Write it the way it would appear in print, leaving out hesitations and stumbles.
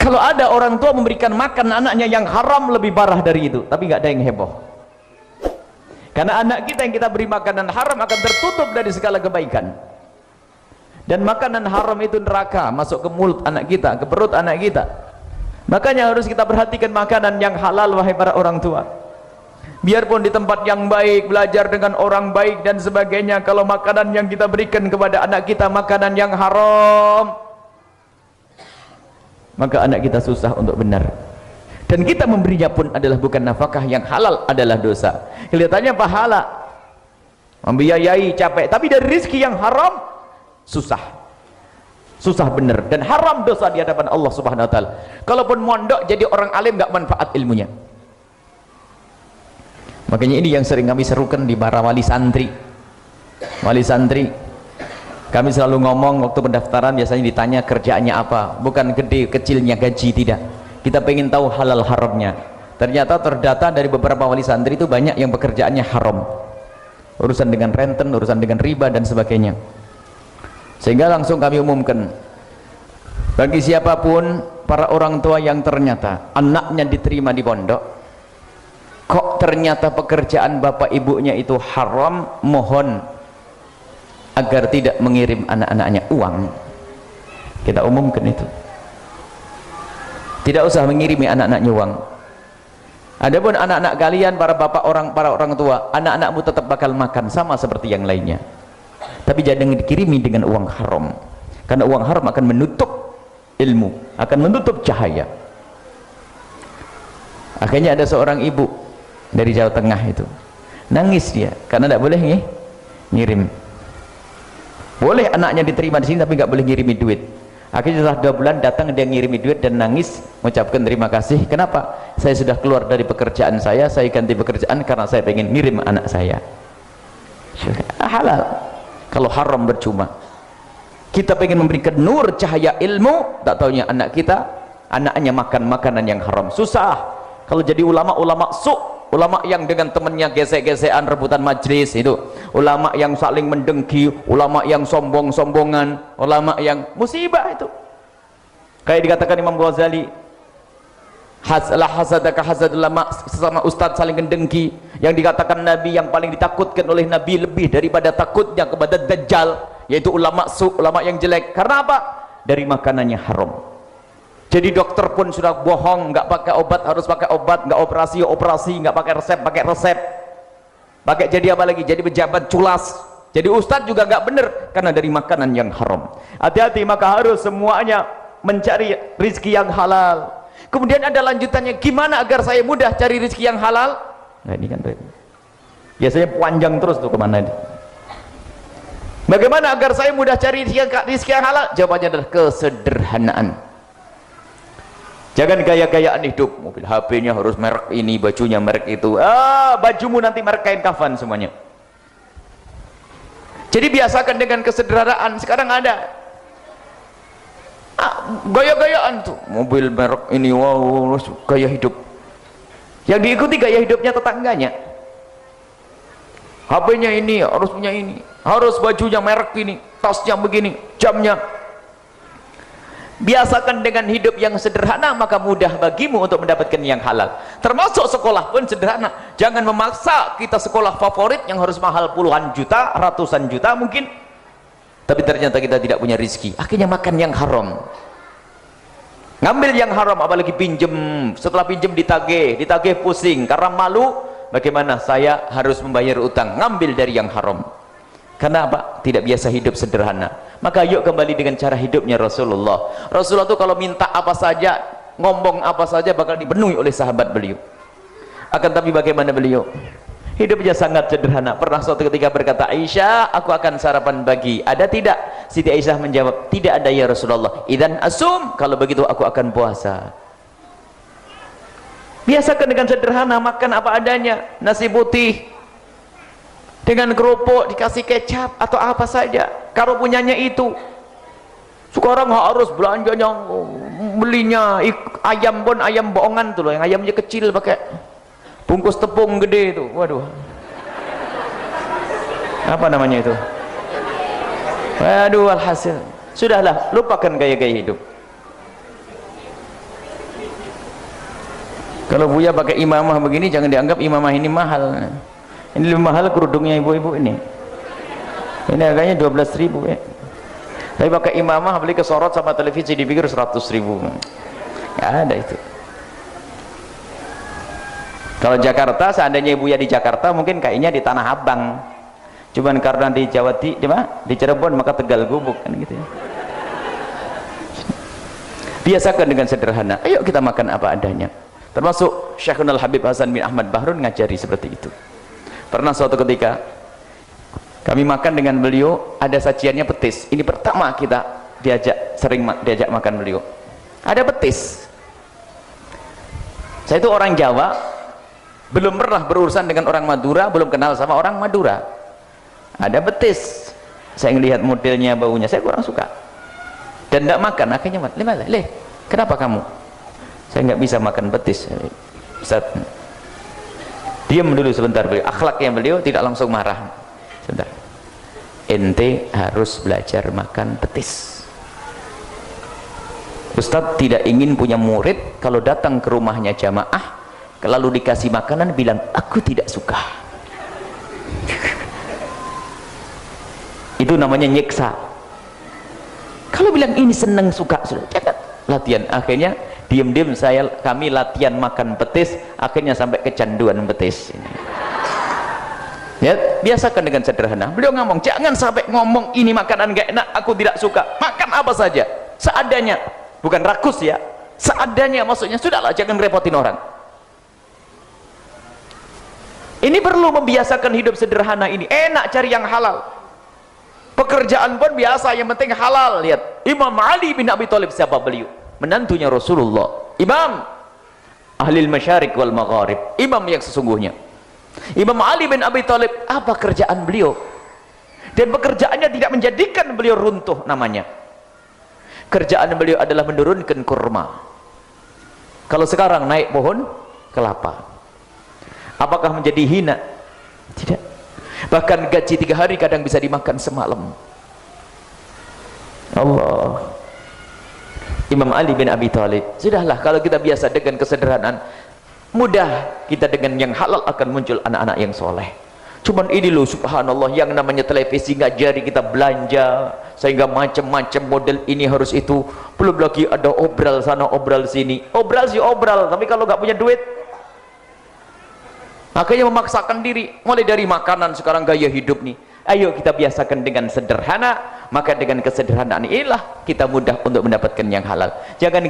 Kalau ada orang tua memberikan makan anaknya yang haram, lebih parah dari itu, tapi nggak ada yang heboh. Karena anak kita yang kita beri makanan haram akan tertutup dari segala kebaikan. Dan makanan haram itu neraka, masuk ke mulut anak kita, ke perut anak kita. Makanya harus kita perhatikan makanan yang halal, wahai para orang tua. Biarpun di tempat yang baik, belajar dengan orang baik dan sebagainya, kalau makanan yang kita berikan kepada anak kita makanan yang haram, maka anak kita susah untuk benar. Dan kita memberinya pun adalah bukan nafkah yang halal, adalah dosa. Kelihatannya pahala, membiayai capek, tapi dari rezeki yang haram susah benar, dan haram dosa di hadapan Allah Subhanahu wa taala. Kalaupun mondok jadi orang alim nggak manfaat ilmunya. Makanya ini yang sering kami serukan di para wali santri. Kami selalu ngomong waktu pendaftaran, biasanya ditanya kerjaannya apa, bukan gede kecilnya gaji, tidak. Kita pengen tahu halal haramnya. Ternyata terdata dari beberapa wali santri itu banyak yang pekerjaannya haram, urusan dengan renten, urusan dengan riba dan sebagainya. Sehingga langsung kami umumkan, bagi siapapun para orang tua yang ternyata anaknya diterima di pondok, kok ternyata pekerjaan bapak ibunya itu haram, mohon agar tidak mengirim anak-anaknya uang. Kita umumkan itu, tidak usah mengirimi anak-anaknya uang. Adapun anak-anak kalian, para bapak para orang tua, anak-anakmu tetap bakal makan sama seperti yang lainnya, tapi jangan dikirimi dengan uang haram, karena uang haram akan menutup ilmu, akan menutup cahaya. Akhirnya ada seorang ibu dari Jawa Tengah itu nangis dia karena tidak boleh ngirim. Boleh anaknya diterima di sini tapi nggak boleh ngirimi duit. Akhirnya setelah 2 bulan datang dia ngirimi duit dan nangis mengucapkan terima kasih. Kenapa? Saya sudah keluar dari pekerjaan saya ganti pekerjaan karena saya pengen ngirim anak saya. Halal. Kalau haram percuma. Kita pengen memberikan nur cahaya ilmu, tak taunya anak kita anaknya makan makanan yang haram. Susah kalau jadi ulama ulama yang dengan temannya gesek-gesekan rebutan majlis, itu ulama yang saling mendengki, ulama yang sombong-sombongan, ulama yang musibah. Itu kayak dikatakan Imam Ghazali, la hasadaka hasadul ulama, sesama ustadz saling mendengki. Yang dikatakan Nabi yang paling ditakutkan oleh Nabi lebih daripada takutnya kepada Dajjal, yaitu ulama ulama yang jelek. Karena apa? Dari makanannya haram. Jadi dokter pun sudah bohong, nggak pakai obat harus pakai obat, nggak operasi nggak pakai resep. Pakai jadi apa lagi? Jadi pejabat culas. Jadi ustadz juga nggak bener karena dari makanan yang haram. Hati-hati, maka harus semuanya mencari rizki yang halal. Kemudian ada lanjutannya, gimana agar saya mudah cari rizki yang halal? Nah ini kan biasanya panjang terus tuh kemana ini. Bagaimana agar saya mudah cari rizki yang halal? Jawabannya adalah kesederhanaan. Jangan gaya-gayaan hidup, mobil HP-nya harus merek ini, bajunya merek itu. Bajumu nanti merek kain kafan semuanya. Jadi biasakan dengan kesederhanaan. Sekarang ada gaya-gayaan tuh, mobil merek ini, wow, gaya hidup. Yang diikuti gaya hidupnya tetangganya. HP-nya ini, harus punya ini, harus bajunya merek ini, tasnya begini, jamnya. Biasakan dengan hidup yang sederhana, maka mudah bagimu untuk mendapatkan yang halal. Termasuk sekolah pun sederhana. Jangan memaksa kita sekolah favorit yang harus mahal puluhan juta, ratusan juta mungkin, tapi ternyata kita tidak punya rizki, akhirnya makan yang haram, ngambil yang haram. Apalagi pinjem, setelah pinjem ditagih pusing karena malu. Bagaimana saya harus membayar utang, ngambil dari yang haram. Karena apa? Tidak biasa hidup sederhana. Maka yuk kembali dengan cara hidupnya Rasulullah. Rasulullah itu kalau minta apa saja, ngomong apa saja bakal dipenuhi oleh sahabat beliau. Akan tapi bagaimana beliau? Hidupnya sangat sederhana. Pernah suatu ketika berkata, Aisyah, aku akan sarapan pagi, ada tidak? Siti Aisyah menjawab, tidak ada ya Rasulullah. Idzan asum, kalau begitu aku akan puasa. Biasakan dengan sederhana, makan apa adanya, nasi putih dengan kerupuk dikasih kecap atau apa saja. Kalau punyanya itu. Sekarang harus belanjanya, belinya ayam pun ayam bohongan tuh loh, yang ayamnya kecil pakai bungkus tepung gede itu. Waduh, apa namanya itu? Waduh, alhasil sudahlah, lupakan gaya-gaya hidup. Kalau Buya pakai imamah begini jangan dianggap imamah ini mahal. Ini lebih mahal kerudungnya ibu-ibu ini. Ini harganya 12.000 ya. Tapi pakai imamah beli kesorot sama televisi dipikir 100.000. Nggak ada itu. Kalau Jakarta, seandainya Buya di Jakarta mungkin kayaknya di Tanah Abang. Cuman karena di Jawa di Cirebon maka Tegal Gubuk kan gitu ya. Biasakan dengan sederhana. Ayo kita makan apa adanya. Termasuk Syekhul Habib Hasan bin Ahmad Bahrun ngajari seperti itu. Pernah suatu ketika kami makan dengan beliau, ada sajiannya petis. Ini pertama kita sering diajak makan beliau. Ada petis. Saya itu orang Jawa, belum pernah berurusan dengan orang Madura, belum kenal sama orang Madura. Ada petis. Saya ngelihat modelnya, baunya, saya kurang suka. Dan tidak makan. Akhirnya, kenapa kamu? Saya nggak bisa makan petis. Ustaz, diam dulu sebentar beliau. Akhlaknya beliau tidak langsung marah. Sebentar. Ente harus belajar makan petis. Ustaz tidak ingin punya murid kalau datang ke rumahnya jamaah lalu dikasih makanan bilang aku tidak suka. Itu namanya nyiksa. Kalau bilang ini seneng suka, sudah jangan latihan. Akhirnya diam-diam kami latihan makan petis, akhirnya sampai kecanduan petis ini. Ya, biasakan dengan sederhana. Beliau ngomong, jangan sampai ngomong ini makanan gak enak, aku tidak suka. Makan apa saja, seadanya. Bukan rakus ya, seadanya, maksudnya sudahlah, jangan repotin orang. Ini perlu membiasakan hidup sederhana ini. Enak cari yang halal. Pekerjaan pun biasa, yang penting halal. Lihat, Imam Ali bin Abi Thalib, siapa beliau? Menantunya Rasulullah, imam ahlil masyarik wal magharib, imam yang sesungguhnya. Imam Ali bin Abi Thalib, apa kerjaan beliau? Dan pekerjaannya tidak menjadikan beliau runtuh namanya. Kerjaan beliau adalah menurunkan kurma. Kalau sekarang naik pohon kelapa, apakah menjadi hina? Tidak. Bahkan gaji 3 hari kadang bisa dimakan semalam. Allah. Imam Ali bin Abi Thalib, sudahlah kalau kita biasa dengan kesederhanaan, mudah kita dengan yang halal akan muncul anak-anak yang soleh. Cuman ini loh subhanallah, yang namanya televisi ngajari kita belanja sehingga macam-macam model ini harus itu, belum lagi ada obral sana obral sini. Obral sih obral, tapi kalau nggak punya duit makanya memaksakan diri. Mulai dari makanan, sekarang gaya hidup nih, ayo kita biasakan dengan sederhana, maka dengan kesederhanaan inilah kita mudah untuk mendapatkan yang halal. Jangan